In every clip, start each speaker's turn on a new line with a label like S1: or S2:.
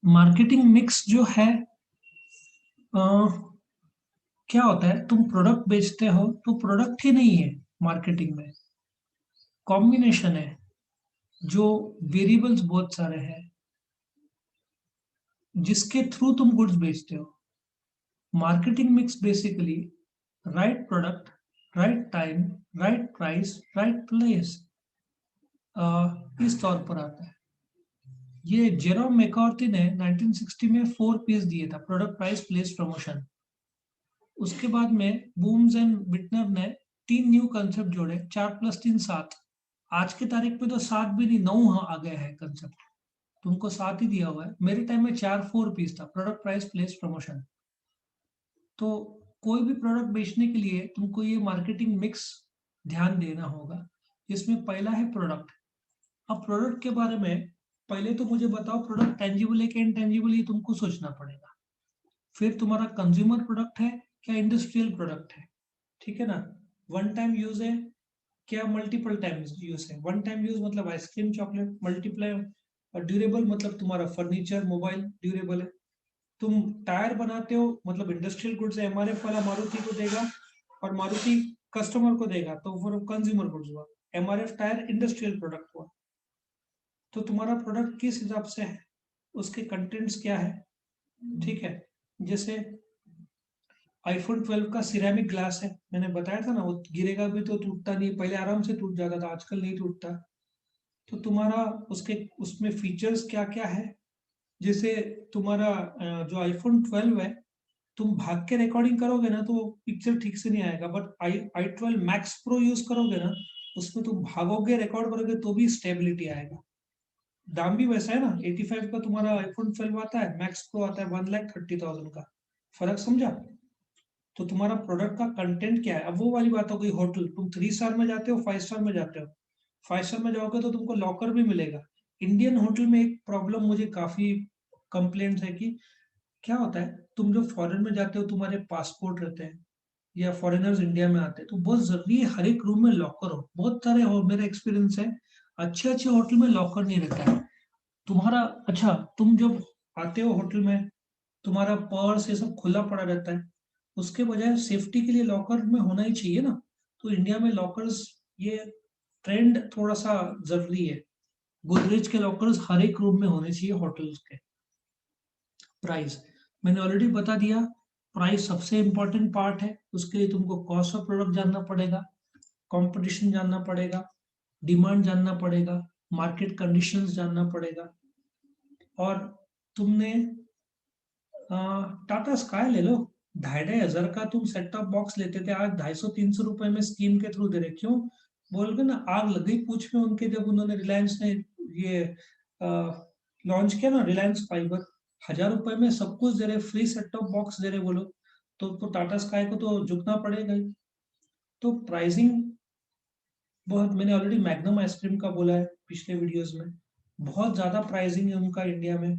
S1: Marketing mix जो है, अ, क्या होता है, तुम प्रोडक्ट बेचते हो तो प्रोडक्ट ही नहीं है मार्केटिंग में, कॉम्बिनेशन है जो वेरिएबल्स बहुत सारे हैं जिसके थ्रू तुम गुड्स बेचते हो। Marketing mix basically right product, right time, right price, right place, इस तौर पर आता है। ये जेरोम मैककार्थी ने 1960 में 4 Ps दिए था, प्रोडक्ट, प्राइस, प्लेस, प्रमोशन। उसके बाद में बूम्स एंड बिटनर ने 3 न्यू कंसेप्ट जोड़े, 4+3 7। आज के तारीख में तो 7 भी नहीं, 9 आ गए हैं कंसेप्ट। तुमको 7 ही दिया हुआ है, मेरे टाइम में 4 4 Ps था, प्रोडक्ट, प्राइस, प्लेस, प्रमोशन। तो कोई भी प्रोडक्ट बेचने के लिए तुमको ये मार्केटिंग मिक्स ध्यान देना होगा। इसमें पहला है प्रोडक्ट। अब प्रोडक्ट के बारे में पहले तो मुझे बताओ, प्रोडक्ट टेंजिबल है कि इनटेंजिबल, ये तुमको सोचना पड़ेगा। फिर तुम्हारा कंज्यूमर प्रोडक्ट है क्या इंडस्ट्रियल प्रोडक्ट है, ठीक है ना। वन टाइम यूज है क्या मल्टीपल टाइम यूज है। वन टाइम यूज मतलब आइसक्रीम, चॉकलेट। मल्टीप्लाई और ड्यूरेबल मतलब तुम्हारा फर्नीचर, मोबाइल ड्यूरेबल है। तुम टायर बनाते हो मतलब इंडस्ट्रियल गुड्स है, एमआरएफ वाला मारुति को देगा और मारुति कस्टमर को देगा, तो वो कंज्यूमर गुड्स हुआ। एमआरएफ टायर इंडस्ट्रियल प्रोडक्ट हुआ। तो तुम्हारा प्रोडक्ट किस हिसाब से है, उसके कंटेंट्स क्या है, ठीक है। जैसे आईफोन 12 का सिरेमिक ग्लास है, मैंने बताया था ना, वो गिरेगा भी तो टूटता नहीं, पहले आराम से टूट जाता था, आजकल नहीं टूटता। तो तुम्हारा उसके उसमें फीचर्स क्या क्या है। जैसे तुम्हारा जो आईफोन 12 है, तुम भाग के रिकॉर्डिंग करोगे ना तो पिक्चर ठीक से नहीं आएगा, but I I 12 max pro use करोगे ना, उसमें तुम भागोगे, रिकॉर्ड करोगे तो भी स्टेबिलिटी आएगा। दाम भी वैसा है ना, 85 का तुम्हारा आईफोन 12 आता है, मैक्स प्रो आता है 1,30,000 का। फर्क समझा। तो तुम्हारा प्रोडक्ट का कंटेंट क्या है। अब वो वाली बात हो गई, होटल, तुम 3 स्टार में जाते हो, 5 स्टार में जाते हो। 5 स्टार में जाओगे तो तुमको लॉकर भी मिलेगा। इंडियन होटल में एक प्रॉब्लम मुझे काफी कंप्लेंट्स है कि क्या होता है, तुम जब फॉरेन में जाते हो, तुम्हारे पासपोर्ट रहते हैं या फॉरेनर्स इंडिया में आते हैं, तो बहुत जरूरी है हर एक रूम में लॉकर हो। बहुत सारे हो, मेरा एक्सपीरियंस है, अच्छे अच्छे होटल में लॉकर नहीं रहता है तुम्हारा। अच्छा, तुम जब आते हो होटल में, तुम्हारा पर्स ये सब खुला पड़ा रहता है, उसके बजाय सेफ्टी के लिए लॉकर में होना ही चाहिए ना। तो इंडिया में लॉकर्स, ये ट्रेंड थोड़ा सा जरूरी है। गोदरेज के लॉकर्स हर एक रूम में होने चाहिए होटल्स के। प्राइस मैंने ऑलरेडी बता दिया, प्राइस सबसे इंपॉर्टेंट पार्ट है। उसके लिए तुमको कॉस्ट ऑफ प्रोडक्ट जानना पड़ेगा, कंपटीशन जानना पड़ेगा, डिमांड जानना पड़ेगा, मार्केट कंडीशंस जानना पड़ेगा। और तुमने टाटा स्काई ले लो, 2,500 का तुम सेट टॉप बॉक्स लेते थे, आज 250-300 रुपए में स्कीम के थ्रू दे रहे। क्यों बोल के ना, आग लग गई पूछ में उनके, जब उन्होंने रिलायंस ने ये लॉन्च किया ना, रिलायंस फाइबर, 1,000 रुपए में सब कुछ दे रहे, फ्री सेट टॉप बॉक्स दे रहे बोलो। तो टाटा स्काई को तो झुकना पड़ेगा ही। तो प्राइसिंग बहुत, मैंने ऑलरेडी मैग्नम आइसक्रीम का बोला है पिछले वीडियोस में, बहुत ज्यादा प्राइसिंग है उनका इंडिया में।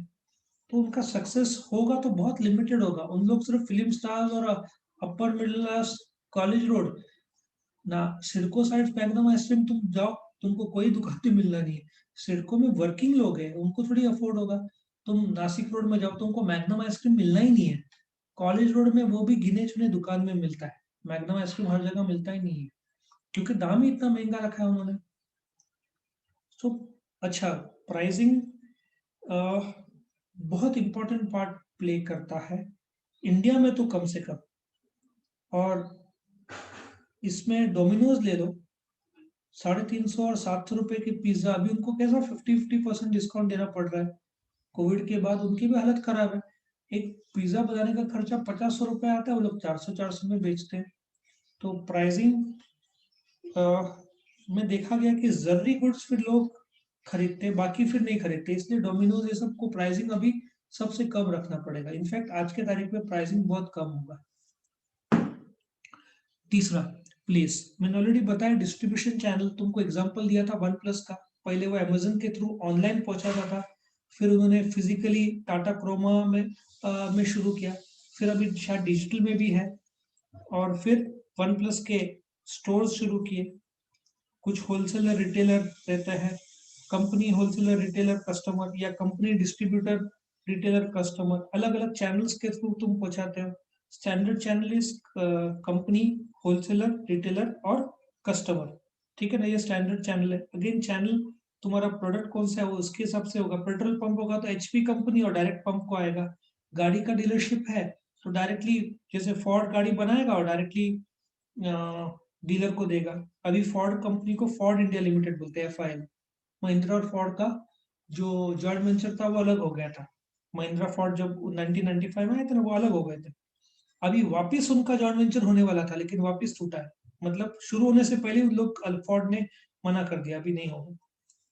S1: तो उनका सक्सेस होगा तो बहुत लिमिटेड होगा। उन लोग सिर्फ फिल्म स्टार्स और upper middle class, college road ना, सिडको साइड मैग्नम आइसक्रीम तुम जाओ, तुमको कोई दुकान पे मिलना नहीं है। सिडको में वर्किंग लोग हैं, उनको थोड़ी अफोर्ड होगा। तुम नासिक रोड में जाओ, तुमको मैग्नम आइसक्रीम मिलना ही नहीं है। कॉलेज रोड में वो भी गिने चुने दुकान में मिलता है, मैग्नम आइसक्रीम हर जगह मिलता ही नहीं है, क्योंकि दाम ही इतना महंगा रखा है उन्होंने। तो अच्छा, प्राइसिंग बहुत इंपॉर्टेंट पार्ट प्ले करता है इंडिया में तो कम से कम। और इसमें डोमिनोज ले लो, 350 और 700 रुपए की पिज्जा, अभी उनको कैसा 50-50% डिस्काउंट देना पड़ रहा है। कोविड के बाद उनकी भी हालत खराब है। एक पिज्जा बनाने का खर्चा 500 रुपए आता है, वो लोग 400-400 में बेचते हैं। तो प्राइसिंग में देखा गया कि जरूरी गुड्स फिर लोग खरीदते हैं, बाकी फिर नहीं खरीदते, इसलिए डोमिनोज ये सब को प्राइसिंग अभी सबसे कम रखना पड़ेगा। इनफैक्ट आज के तारीख में प्राइसिंग बहुत कम होगा। तीसरा, प्लेस, मैंने ऑलरेडी बताया, डिस्ट्रीब्यूशन चैनल, तुमको एग्जांपल दिया था वन प्लस का। पहले वो अमेजन के थ्रू ऑनलाइन पहुंचाता था, फिर उन्होंने फिजिकली टाटा क्रोमा में शुरू किया, फिर अभी शायद डिजिटल में भी है। और फिर वन प्लस के स्टोर्स शुरू किए। कुछ होलसेलर रिटेलर रहते हैं, कंपनी होलसेलर रिटेलर कस्टमर, या कंपनी डिस्ट्रीब्यूटर रिटेलर, कस्टमर, अलग अलग चैनल्स के थ्रू तुम पहुंचाते हो। Standard channel is company, wholesaler, retailer और कस्टमर, ठीक है ना, ये स्टैंडर्ड चैनल है। अगेन चैनल तुम्हारा प्रोडक्ट कौन सा है वो उसके हिसाब से होगा। पेट्रोल पंप होगा तो एचपी कंपनी और डायरेक्ट पंप को आएगा। गाड़ी का डीलरशिप है तो डायरेक्टली, जैसे फोर्ड गाड़ी बनाएगा और डायरेक्टली डीलर को देगा। अभी फोर्ड कंपनी को फोर्ड इंडिया लिमिटेड बोलते हैं, एफआईएल। महिंद्रा और फोर्ड का जो जॉइंट वेंचर था वो अलग हो गया था। महिंद्रा फोर्ड जब 1995 में आए थे ना, वो अलग हो गए थे। अभी वापस उनका जॉइंट वेंचर होने वाला था लेकिन वापस टूटा है। मतलब शुरू होने से पहले उन लोग फोर्ड ने मना कर दिया, अभी नहीं होगा।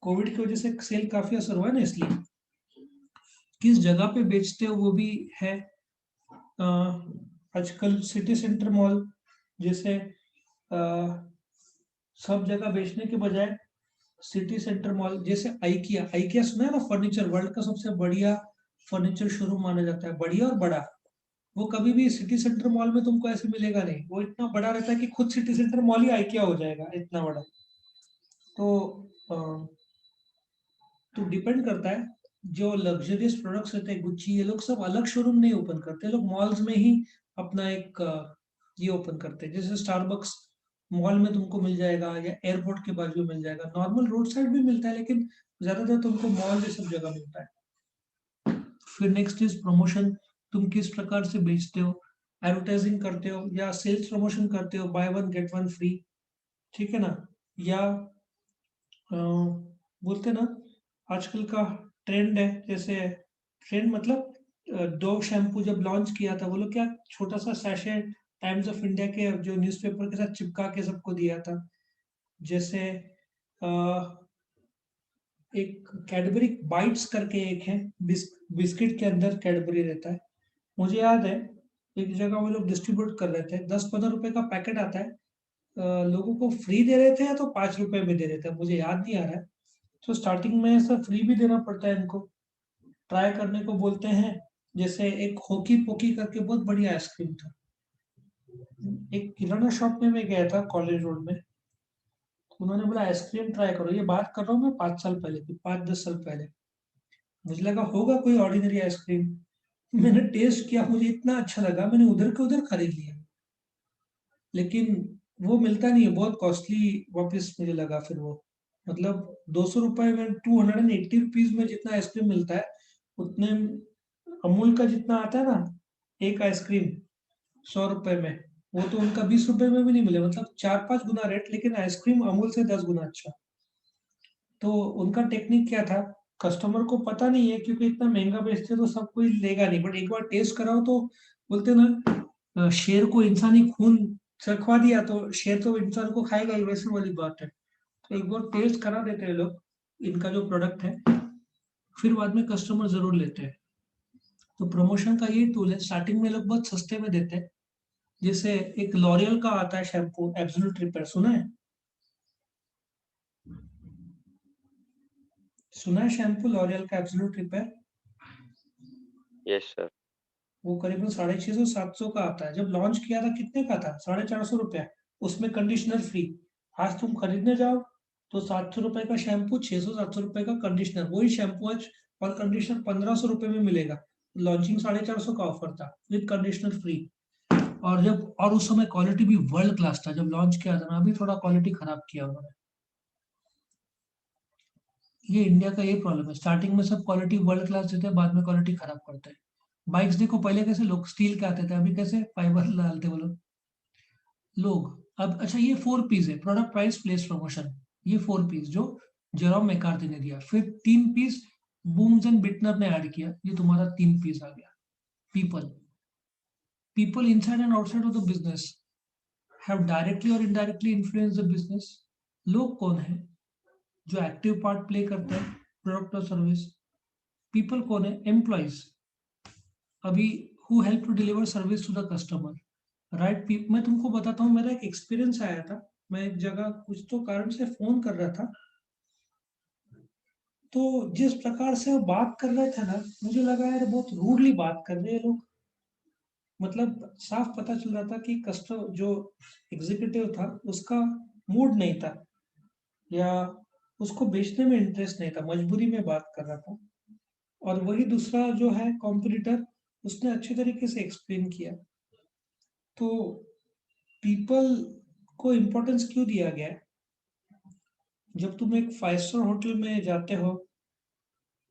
S1: कोविड की वजह से सेल काफी असर हुआ है ना, इसलिए। किस जगह पे बेचते हो वो भी है। आजकल सिटी सेंटर मॉल जैसे सब जगह बेचने के बजाय सिटी सेंटर मॉल, जैसे आइकिया, आइकिया सुना है ना, फर्नीचर, वर्ल्ड का सबसे बढ़िया फर्नीचर शोरूम माना जाता है, बढ़िया और बड़ा। वो कभी भी सिटी सेंटर मॉल में तुमको ऐसे मिलेगा नहीं, वो इतना बड़ा रहता है कि खुद सिटी सेंटर मॉल ही आइकिया हो जाएगा, इतना बड़ा। तो तो डिपेंड करता है। जो लग्जरियस प्रोडक्ट्स रहते हैं, गुच्ची, ये लोग सब अलग शोरूम नहीं ओपन करते, लोग मॉल्स में ही अपना एक ये ओपन करते हैं। जैसे स्टारबक्स मॉल में तुमको मिल जाएगा या एयरपोर्ट के बाजू में मिल जाएगा, नॉर्मल रोड साइड भी मिलता है लेकिन ज्यादातर तुमको मॉल ये सब जगह मिलता है। फिर नेक्स्ट इज प्रमोशन, तुम किस प्रकार से बेचते हो। एडवर्टाइजिंग करते हो या सेल्स प्रमोशन करते हो, by one get one free, ठीक है ना। या बोलते ना, आजकल का ट्रेंड है, जैसे ट्रेंड मतलब डोव शैम्पू जब लॉन्च किया था, वो लोग क्या छोटा सा सैशे टाइम्स ऑफ इंडिया के जो न्यूज़पेपर के साथ चिपका के सबको दिया था। जैसे अ, एक कैडबरी बाइट्स करके एक है, बिस्किट के अंदर कैडबरी रहता है। मुझे याद है एक जगह वो लोग डिस्ट्रीब्यूट कर रहे थे, 10-15 रुपए का पैकेट आता है। लोगों को फ्री दे रहे थे या तो 5 रुपए में दे रहे थे, मुझे याद नहीं आ रहा है। तो स्टार्टिंग में ऐसा फ्री भी देना पड़ता है इनको, ट्राई करने को बोलते हैं। जैसे एक होकी पोकी करके बहुत बढ़िया आइसक्रीम था, एक किराना शॉप में मैं गया था कॉलेज रोड में, तो उन्होंने बोला आइसक्रीम ट्राई करो। ये बात कर रहा हूँ मैं 5 साल पहले की, 5-10 साल पहले। मुझे लगा होगा कोई ऑर्डिनरी आइसक्रीम, मैंने टेस्ट किया, मुझे इतना अच्छा लगा, मैंने उधर के उधर खरीद लिया। लेकिन वो मिलता नहीं है, बहुत कॉस्टली वापस मुझे लगा फिर वो। मतलब 200 रुपए में, 280 रुपीज में जितना आइसक्रीम मिलता है, उतने अमूल का जितना आता है ना एक आइसक्रीम 100 रुपए में, वो तो उनका 20 रुपए में भी नहीं मिले, मतलब 4-5 गुना रेट, लेकिन आइसक्रीम अमूल से 10 गुना अच्छा। तो उनका टेक्निक क्या था, कस्टमर को पता नहीं है क्योंकि इतना महंगा बेचते तो सब कोई लेगा नहीं, बट एक बार टेस्ट कराओ तो बोलते ना, शेर को इंसानी खून चखवा दिया तो शेर तो इंसान को खाएगा ही, वैसे वाली बात है। तो एक बार टेस्ट करा देते हैं लोग इनका जो प्रोडक्ट है, फिर बाद में कस्टमर जरूर लेते हैं। तो प्रमोशन का ये टूल है, स्टार्टिंग में लोग बहुत सस्ते में देते हैं। जैसे एक लॉरियल का आता है शैम्पू, एब्सोल्यूट रिपेयर, सुना है? सुना है शैम्पू लॉरियल का एब्सोल्यूट रिपेयर?
S2: Yes sir.
S1: वो करीबन 650-700 का आता है। जब लॉन्च किया था कितने का था, 450 रुपया, उसमें कंडीशनर फ्री। आज तुम खरीदने जाओ तो 700 रुपए का शैम्पू, 600-700 रुपए का कंडीशनर, वही शैम्पू आज और कंडीशनर 1500 रुपए में मिलेगा। लॉन्चिंग 450 का ऑफर था विद कंडीशनर फ्री। और जब, और उस समय क्वालिटी भी वर्ल्ड क्लास था जब लॉन्च किया था ना, अभी थोड़ा क्वालिटी खराब किया उन्होंने। ये इंडिया का ये प्रॉब्लम है, स्टार्टिंग में सब क्वालिटी वर्ल्ड क्लास देते हैं, बाद में क्वालिटी खराब करते हैं। बाइक्स देखो, पहले कैसे लोग स्टील के आते थे, अभी कैसे फाइबर डालते वो लोग। अब अच्छा, ये 4 पीस है, प्रोडक्ट प्राइस प्लेस प्रमोशन। ये 4 पीस जो जेरोम मैकार्थी ने दिया, फिर 3 पीस बूम्स एंड बिटनर ने ऐड किया, ये तुम्हारा 3 पीस आ गया। People, people inside and outside of the business have directly और इनडायरेक्टली इन्फ्लुएंस द बिजनेस। लोग कौन है जो एक्टिव पार्ट प्ले करते हैं प्रोडक्ट और सर्विस। पीपल कौन है, एम्प्लॉइज, अभी who help to deliver service to the customer, right. मैं तुमको बताता हूँ, मेरा एक एक्सपीरियंस आया था। मैं एक जगह कुछ तो कारण से फोन कर रहा था, तो जिस प्रकार से वो बात कर रहे थे ना, मुझे लगा यार बहुत रूडली बात कर रहे हैं लोग। मतलब साफ पता चल रहा था कि कस्टमर जो एग्जीक्यूटिव था उसका मूड नहीं था, या उसको बेचने में इंटरेस्ट नहीं था, मजबूरी में बात कर रहा था। और वही दूसरा जो है कॉम्पिटिटर, उसने अच्छे तरीके से एक्सप्लेन किया। तो पीपल को इम्पोर्टेंस क्यों दिया गया है? जब तुम एक 5 स्टार होटल में जाते हो,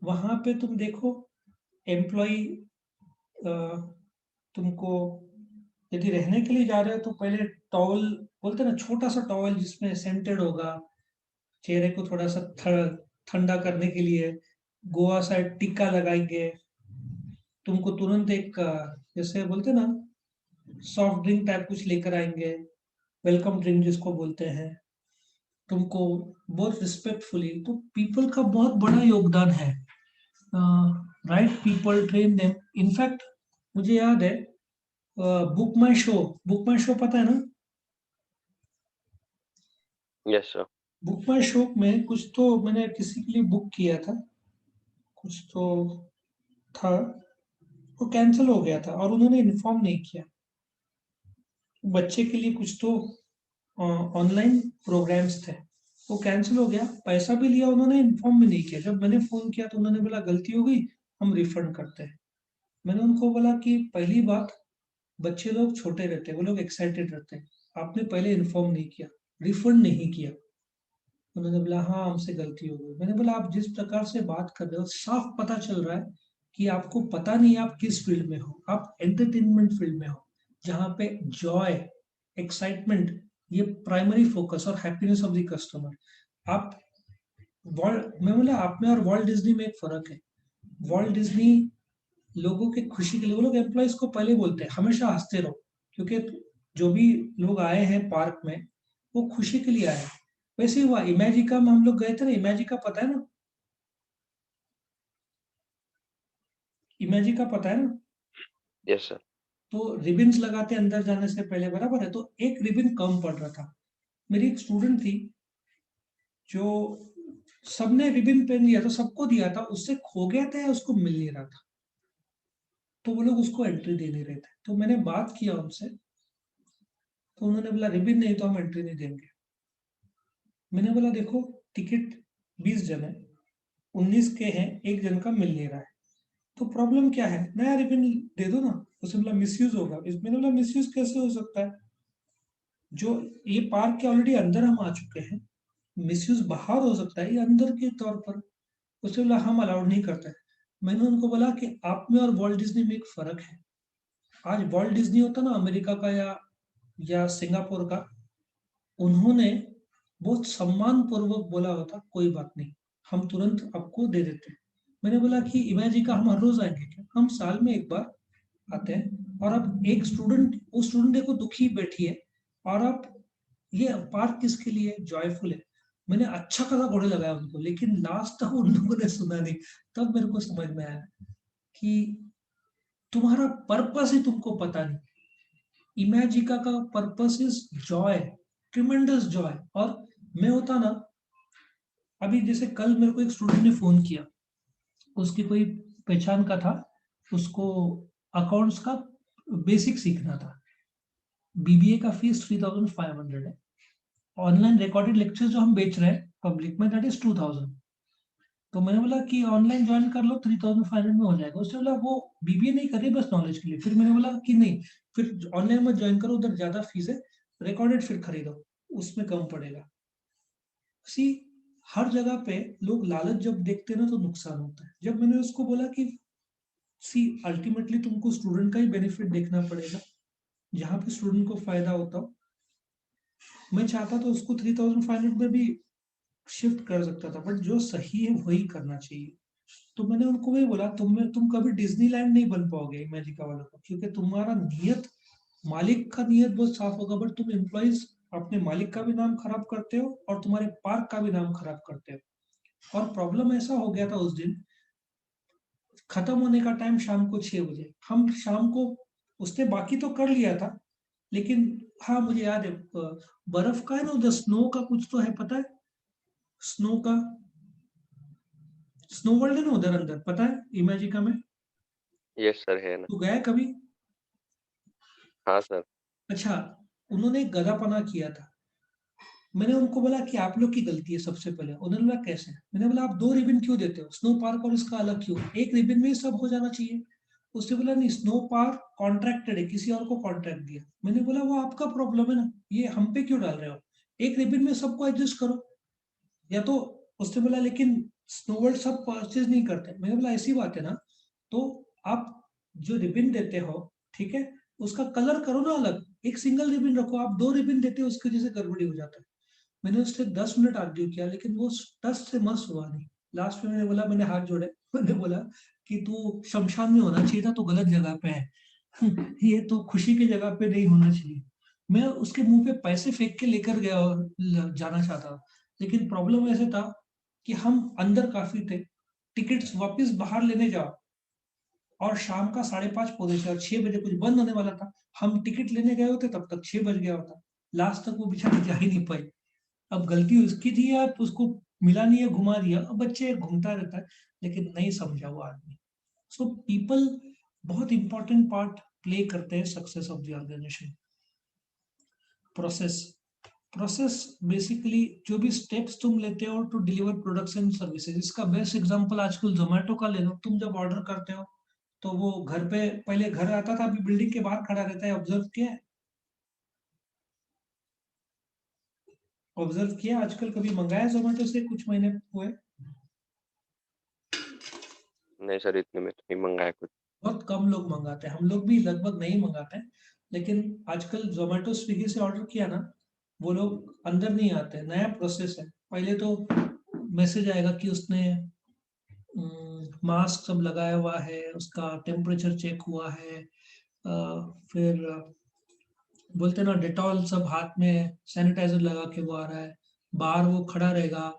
S1: वहां पे तुम देखो एम्प्लॉय तुमको यदि रहने के लिए जा रहे हो तो पहले टॉवल बोलते हैं ना, छोटा सा टॉवल जिसमें सेंटेड होगा, चेहरे को थोड़ा सा ठंडा करने के लिए गोवा साइड टिक्का लगाएंगे। तुमको तुरंत एक जैसे बोलते हैं ना, सॉफ्ट ड्रिंक टाइप कुछ लेकर आएंगे, वेलकम ड्रिंक जिसको बोलते हैं। तुमको बहुत रिस्पेक्टफुली, तो पीपल का बहुत बड़ा योगदान है। Right people train them. In fact मुझे याद है, बुक माई शो पता है ना?
S2: Yes sir.
S1: बुक माई शो में कुछ तो मैंने किसी के लिए बुक किया था, कुछ तो था, वो कैंसिल हो गया था और उन्होंने इन्फॉर्म नहीं किया। बच्चे के लिए कुछ तो ऑनलाइन प्रोग्राम्स थे, वो कैंसिल हो गया, पैसा भी लिया उन्होंने, इन्फॉर्म भी नहीं किया। जब मैंने फोन किया तो उन्होंने बोला गलती हो गई, हम रिफंड करते हैं। मैंने उनको बोला कि पहली बात, बच्चे लोग छोटे रहते हैं, वो लोग एक्साइटेड रहते हैं, आपने पहले इन्फॉर्म नहीं किया, रिफंड नहीं किया। उन्होंने बोला हाँ हमसे गलती हो गई। मैंने बोला आप जिस प्रकार से बात कर रहे हो, साफ पता चल रहा है कि आपको पता नहीं है आप किस फील्ड में हो, आप एंटरटेनमेंट फील्ड में हो, जहाँ पे जॉय, एक्साइटमेंट, ये प्राइमरी फोकस और हैप्पीनेस ऑफ द कस्टमर। आप मैं बोला आप में और वॉल्ट डिज्नी में एक फर्क है। वॉल्ट डिज्नी लोगों के खुशी के लिए, वो लोग एम्प्लॉयज को पहले बोलते हैं हमेशा हंसते रहो, क्योंकि जो भी लोग आए हैं पार्क में वो खुशी के लिए आए हैं। वैसे ही हुआ इमेजिका में, हम लोग गए थे ना, इमेजिका पता है ना? इमेजिका पता है ना?
S2: Yes sir.
S1: तो रिबन्स लगाते अंदर जाने से पहले, बराबर है, तो एक रिबन कम पड़ रहा था। मेरी एक स्टूडेंट थी जो, सबने रिबन पहन लिया तो सबको दिया था, उससे खो गया था या उसको मिल नहीं रहा था, तो वो लोग उसको एंट्री दे नहीं रहे थे। तो मैंने बात किया उनसे, तो उन्होंने बोला रिबन नहीं तो हम एंट्री नहीं देंगे। मैंने बोला देखो, टिकट 20 जन है, 19 के हैं, एक जन का मिल नहीं रहा है, तो प्रॉब्लम क्या है, नया रिबन दे दो ना। उसने बोला मिसयूज होगा। मैंने बोला मिसयूज कैसे हो सकता है, जो ये पार्क के ऑलरेडी अंदर हम आ चुके हैं, मिसयूज बाहर हो सकता है, ये अंदर के तौर पर। उसने बोला हम अलाउड नहीं करते। मैंने उनको बोला कि आप में और वॉल्ट डिज्नी में एक फर्क है। आज वॉल्ट डिज्नी होता ना अमेरिका का या सिंगापुर का, उन्होंने बहुत सम्मान पूर्वक बोला होता कोई बात नहीं, हम तुरंत आपको दे देते हैं। मैंने बोला कि इमेजिका हम हर रोज आएंगे क्या? हम साल में एक बार आते हैं। और अब एक स्टूडेंट, वो स्टूडेंट देखो दुखी बैठी है, और अब ये पार्क किसके लिए जॉयफुल है। मैंने अच्छा खासा घोड़े लगाया उनको, लेकिन लास्ट तक उन लोगों ने सुना नहीं। तब मेरे को समझ में आया कि तुम्हारा पर्पस ही तुमको पता नहीं। इमेजिका का purpose is Joy, tremendous Joy. और मैं होता ना, अभी जैसे कल मेरे को एक स्टूडेंट ने फोन किया, उसकी कोई पहचान का था, उसको अकाउंट्स का बेसिक सीखना था। बीबीए का फीस 3,500 है। ऑनलाइन रिकॉर्डेड लेक्चर जो हम बेच रहे हैं पब्लिक में, दैट इज 2,000। तो मैंने बोला कि ऑनलाइन ज्वाइन कर लो, 3,500 में हो जाएगा। उसने बोला वो बीबीए नहीं कर रही, बस नॉलेज के लिए। फिर मैंने बोला कि नहीं, फिर ऑनलाइन में ज्वाइन करो, उधर ज्यादा फीस है, रिकॉर्डेड फिर खरीदो, उसमें कम पड़ेगा। सी, हर जगह पे लोग लालच जब देखते हैं ना तो नुकसान होता है। जब मैंने उसको बोला कि सी, अल्टीमेटली तुमको स्टूडेंट का ही बेनिफिट देखना पड़ेगा, जहां पे स्टूडेंट को फायदा होता हो। मैं चाहता तो उसको 3,500 में भी शिफ्ट कर सकता था, बट जो सही है वही करना चाहिए। तो मैंने उनको वही बोला, तुम कभी डिज्नीलैंड नहीं बन पाओगे इमेजिका वालों को, क्योंकि तुम्हारा नियत, मालिक का नियत बहुत साफ होगा, बट तुम एम्प्लॉइज अपने मालिक का भी नाम खराब करते हो और तुम्हारे पार्क का भी नाम खराब करते हो। और प्रॉब्लम ऐसा हो गया था उस दिन, खत्म होने का टाइम शाम को 6 बजे, हम शाम को, उसने बाकी तो कर लिया था, लेकिन हाँ मुझे याद है, बर्फ का है ना उधर, स्नो का कुछ तो है, पता है? स्नो का, स्नो वर्ल्ड है ना उधर अंदर, पता है इमेजिका में?
S2: यस सर, है ना।
S1: तू गया है कभी?
S2: हाँ सर।
S1: अच्छा, उन्होंने एक गधापना किया था। मैंने उनको बोला कि आप लोग की गलती है सबसे पहले। उन्होंने बोला कैसे? मैंने बोला आप 2 रिबन क्यों देते हो? स्नो पार्क और इसका अलग क्यों? एक रिबन में ही सब हो जाना चाहिए। उसने बोला नहीं, स्नो पार्क कॉन्ट्रैक्टेड है, किसी और को कॉन्ट्रैक्ट दिया। मैंने बोला वो आपका प्रॉब्लम है ना, ये हम पे क्यों डाल रहे हो? एक रिबन में सबको एडजस्ट करो। या तो उसने बोला लेकिन स्नो वर्ल्ड सब परचेज नहीं करते। मैंने बोला ऐसी बात है ना, तो आप जो रिबन देते हो, ठीक है, उसका कलर करो ना अलग, एक सिंगल रिबन रखो। आप 2 रिबन देते हो, उसकी वजह से गड़बड़ी हो जाता है। मैंने उससे 10 मिनट आर्ग्यू किया, लेकिन वो 10 से मस हुआ नहीं। लास्ट में मैंने बोला, मैंने हाथ जोड़े, मैंने बोला कि तू शमशान में होना चाहिए था, तो गलत जगह पे है। ये तो खुशी की जगह पे नहीं होना चाहिए। मैं उसके मुंह पे पैसे फेंक के लेकर गया और जाना चाहता था, लेकिन प्रॉब्लम ऐसे था कि हम अंदर काफी थे। टिकट्स वापस बाहर लेने जाओ और शाम का 5:30 पौने 6, 6 बजे कुछ बंद होने वाला था। हम टिकट लेने गए होते तब तक 6 बज गया होता। लास्ट तक वो बेचारी जा ही नहीं पाई। अब गलती उसकी थी या तो उसको मिला नहीं है, घुमा दिया। अब बच्चे घूमता रहता है, लेकिन नहीं समझा वो आदमी। सो पीपल बहुत इंपॉर्टेंट पार्ट प्ले करते हैं success of the organization. Process, process basically जो भी स्टेप्स तुम लेते हो to deliver products and services. इसका बेस्ट एग्जांपल आजकल जोमेटो का ले लो। तुम जब ऑर्डर करते हो तो वो घर पे पहले घर आता था, अभी बिल्डिंग के बाहर खड़ा रहता है। ऑब्जर्व किया आजकल कभी मंगाया जोमेटो से कुछ महीने हुए?
S2: नहीं सर, इतने में तो नहीं मंगाया कुछ।
S1: बहुत कम लोग मंगाते हैं, हम लोग भी लगभग नहीं मंगाते हैं। लेकिन आजकल जोमेटो स्विगी से ऑर्डर किया ना, वो लोग अंदर नहीं आते। नया प्रोसेस है। पहले तो मैसेज आएगा कि उसने मास्क सब लगाया हुआ है, उसका टेम्परेचर चेक हुआ है, फिर बोलते ना डेटॉल सब हाथ में सैनिटाइजर लगा के वो आ रहा है। बाहर वो खड़ा रहेगा,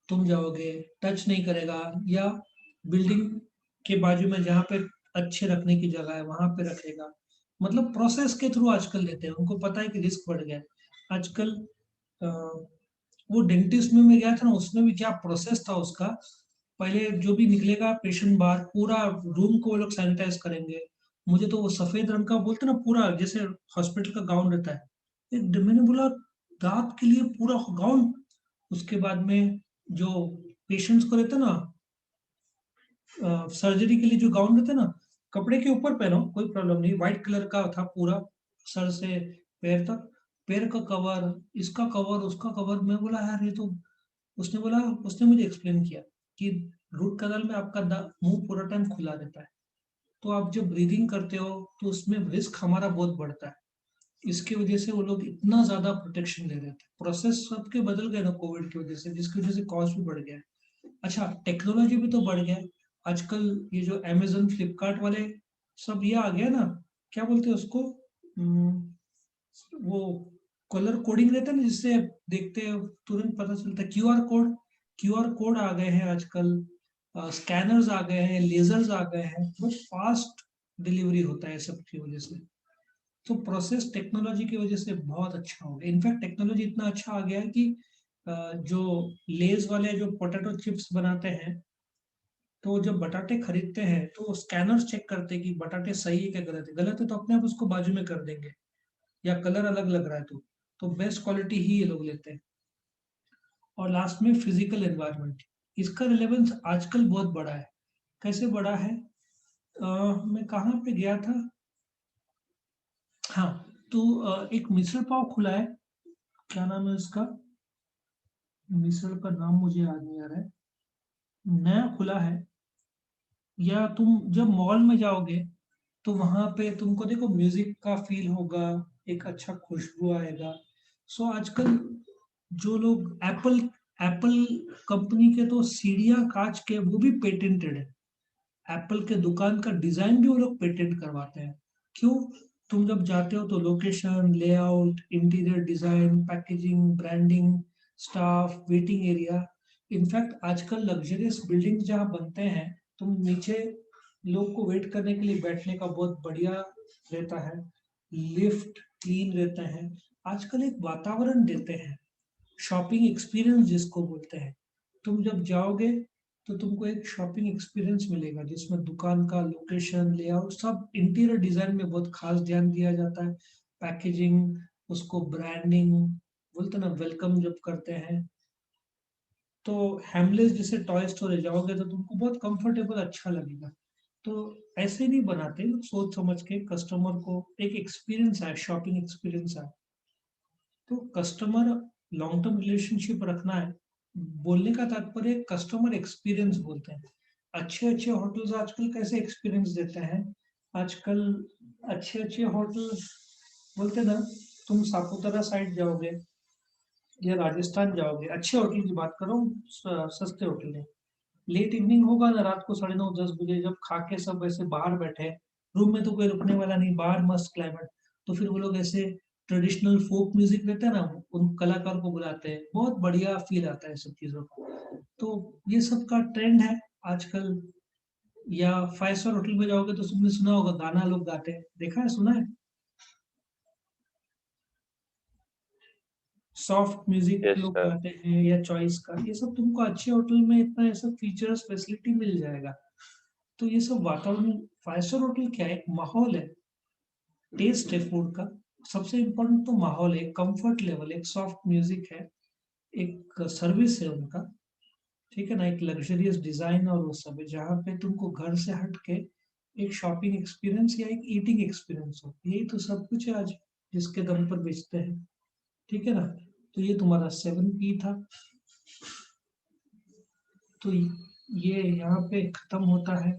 S1: तुम जाओगे, टच नहीं करेगा, या बिल्डिंग के बाजू में जहाँ पे अच्छे रखने की जगह है वहां पे रखेगा। मतलब प्रोसेस के थ्रू आजकल लेते हैं, उनको पता है कि रिस्क बढ़ गया है आजकल। अ, वो डेंटिस्ट में मैं गया था ना, उसमें भी क्या प्रोसेस था उसका। पहले जो भी निकलेगा पेशेंट बाहर, पूरा रूम को वो लोग सैनिटाइज करेंगे। मुझे तो वो सफेद रंग का बोलते ना, पूरा जैसे हॉस्पिटल का गाउन रहता है, मैंने बोला दांत के लिए पूरा गाउन। उसके बाद में जो पेशेंट्स को रहता है ना, सर्जरी के लिए जो गाउन रहता है ना, कपड़े के ऊपर पहनो कोई प्रॉब्लम नहीं, व्हाइट कलर का था पूरा, सर से पैर तक। पैर का कवर, इसका कवर, उसका कवर। मैं बोला यार ये तो, उसने बोला, उसने मुझे एक्सप्लेन किया कि रूट कनाल में आपका मुंह पूरा टाइम खुला रहता है, तो आप जब ब्रीदिंग करते हो तो उसमें रिस्क हमारा बहुत बढ़ता है। इसकी वजह से वो लोग इतना ज्यादा प्रोटेक्शन ले रहे थे। प्रोसेस सबके बदल गए ना कोविड की वजह से, जिसकी वजह से कॉस्ट भी बढ़ गया है। अच्छा, टेक्नोलॉजी भी तो बढ़ गया है आजकल। ये जो अमेजन फ्लिपकार्ट वाले सब ये आ गया ना, क्या बोलते हैं उसको, वो कलर कोडिंग रहता है ना, जिससे देखते हैं तुरंत पता चलता है। क्यूआर कोड, क्यूआर कोड आ गए हैं आजकल, स्कैनर्स आ गए हैं, लेजर्स आ गए हैं, बहुत फास्ट डिलीवरी होता है सब की वजह से। तो प्रोसेस टेक्नोलॉजी की वजह से बहुत अच्छा हो गया। इनफैक्ट टेक्नोलॉजी इतना अच्छा आ गया है कि जो लेज वाले जो पोटैटो चिप्स बनाते हैं, तो जब बटाटे खरीदते हैं तो स्कैनर चेक करते हैं कि बटाटे सही है क्या गलत है। गलत है तो अपने आप उसको बाजू में कर देंगे, या कलर अलग लग रहा है तो बेस्ट क्वालिटी ही ये लोग लेते हैं। और लास्ट में फिजिकल एनवायरनमेंट, इसका रिलेवेंस आजकल बहुत बड़ा है। कैसे बड़ा है? मैं कहाँ पे गया था, हाँ, तो एक मिसल पाव खुला है, क्या नाम है उसका, मिसल का नाम मुझे याद नहीं आ रहा है, नया खुला है। या तुम जब मॉल में जाओगे तो वहां पे तुमको देखो म्यूजिक का फील होगा, एक अच्छा खुशबू आएगा। सो आजकल जो लोग एप्पल एप्पल कंपनी के तो सीढ़ियां कांच के वो भी पेटेंटेड है। एप्पल के दुकान का डिजाइन भी वो लोग पेटेंट करवाते हैं। क्यों? तुम जब जाते हो तो location, layout, interior design, packaging, branding, staff, waiting area. In fact आजकल लग्जरियस बिल्डिंग जहाँ बनते हैं, तुम नीचे लोग को वेट करने के लिए बैठने का बहुत बढ़िया रहता है, लिफ्ट क्लीन रहते हैं। आजकल एक वातावरण देते हैं, शॉपिंग एक्सपीरियंस जिसको बोलते हैं। तुम जब जाओगे तो तुमको एक शॉपिंग एक्सपीरियंस मिलेगा, जिसमें दुकान का लोकेशन, लेआउट, सब इंटीरियर डिजाइन में बहुत खास ध्यान दिया जाता है। पैकेजिंग, उसको ब्रांडिंग, बोलते ना वेलकम जब करते हैं, तो हैमलेस जैसे टॉय स्टोर जाओगे तो तुमको बहुत कंफर्टेबल अच्छा लगेगा। तो ऐसे नहीं बनाते, सोच समझ के कस्टमर को एक एक्सपीरियंस आए, शॉपिंग एक्सपीरियंस आए। तो कस्टमर लॉन्ग टर्म रिलेशनशिप रखना है, बोलने का तात्पर्य कस्टमर एक्सपीरियंस बोलते हैं। अच्छे अच्छे होटल्स आजकल कैसे एक्सपीरियंस देते हैं, आजकल अच्छे अच्छे होटल्स बोलते ना, तुम सापुतारा साइड जाओगे या राजस्थान जाओगे, अच्छे होटल की बात करो, सस्ते होटल नहीं, लेट इवनिंग होगा ना, रात को 9:30-10 बजे जब खा के सब ऐसे बाहर बैठे, रूम में तो कोई रुकने वाला नहीं, बाहर मस्त क्लाइमेट, तो फिर वो लोग ऐसे ट्रेडिशनल फोक म्यूजिक रहता है ना, उन कलाकार को बुलाते हैं, बहुत बढ़िया फील आता है सब चीजों का। तो ये सब का ट्रेंड है आजकल। या 5 स्टार होटल में जाओगे तो तुमने सुना होगा गाना लोग गाते हैं, देखा है, सुना है, सॉफ्ट म्यूजिक
S2: यस
S1: लोग
S2: सर।
S1: गाते हैं या चॉइस का, ये सब तुमको अच्छे होटल में इतना ऐसा फीचर्स फैसिलिटी मिल जाएगा। तो ये सब वातावरण, 5 स्टार होटल क्या है, एक माहौल है, टेस्ट है फूड का, सबसे इम्पोर्टेंट तो माहौल है, कंफर्ट लेवल, एक सॉफ्ट म्यूजिक है, एक सर्विस है उनका, ठीक है ना, एक लग्जरियस डिजाइन, और वो सब है जहाँ पे तुमको घर से हट के एक शॉपिंग एक्सपीरियंस या एक ईटिंग एक्सपीरियंस हो, यही तो सब कुछ है आज जिसके दम पर बेचते हैं, ठीक है ना। तो ये तुम्हारा 7P था। तो ये यहाँ पे खत्म होता है।